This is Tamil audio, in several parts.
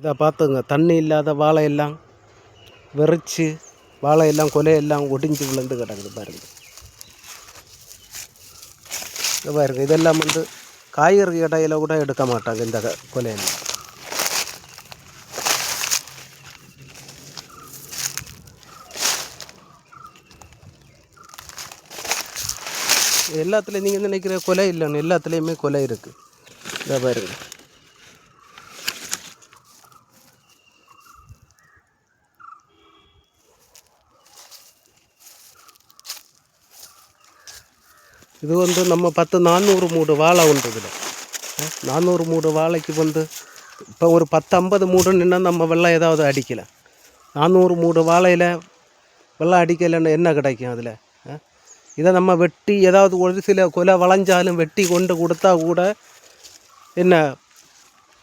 இதை பார்த்துங்க, தண்ணி இல்லாத வாழையெல்லாம் வெறிச்சு, வாழையெல்லாம் கொலையெல்லாம் ஒடிஞ்சு விழுந்து கிடக்குது பாருங்கள். இது பாருங்கள், இதெல்லாம் காய்கறி கடையில் கூட எடுக்க மாட்டாங்க இந்த கொலையெல்லாம். எல்லாத்துலேயும் நீங்கள் நினைக்கிற கொலை இல்லைன்னு, எல்லாத்துலேயுமே கொலை இருக்குது. இதை பாருங்க. இது நம்ம 400 மூடு வாழை உண்டு. இதில் 400 மூடு வாழைக்கு இப்போ ஒரு 10-50 மூடு நின்னா நம்ம வெள்ளம் ஏதாவது அடிக்கலை. 400 மூடு வாழையில் வெள்ளம் அடிக்கலைன்னு என்ன கிடைக்கும் அதில்? இதை நம்ம வெட்டி ஏதாவது ஒரு சில கொலை வளைஞ்சாலும் வெட்டி கொண்டு கொடுத்தா கூட என்ன,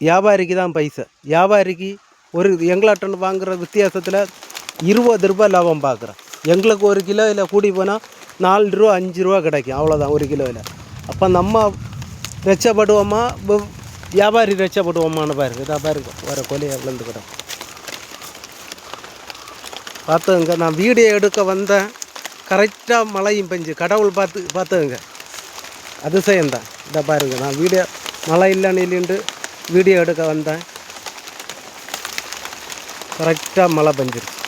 வியாபாரிக்கு தான் பைசா. வியாபாரிக்கு ஒரு எங்களாட்டன் வாங்குகிற வித்தியாசத்தில் 20 ரூபா லாபம் பார்க்குறேன். எங்களுக்கு ஒரு கிலோவில் கூடி போனால் 4 ரூபா 5 ரூபா கிடைக்கும், அவ்வளோதான் ஒரு கிலோவில். அப்போ நம்ம ரச்சப்படுவோமா, வியாபாரி ரச்சப்படுவோமான்னு பாருங்க. இதாக பாருங்க, வர கொலையை விழுந்துக்கிட்டோம் பார்த்துங்க. நான் வீடியோ எடுக்க வந்தேன், கரெக்டாக மழையும் பெஞ்சு, கடவுள் பார்த்துங்க, அதிசயம்தான். இதை பாருங்க, நான் வீடியோ மழை இல்லைன்னு வீடியோ எடுக்க வந்தேன், கரெக்டாக மழை பெஞ்சிருச்சு.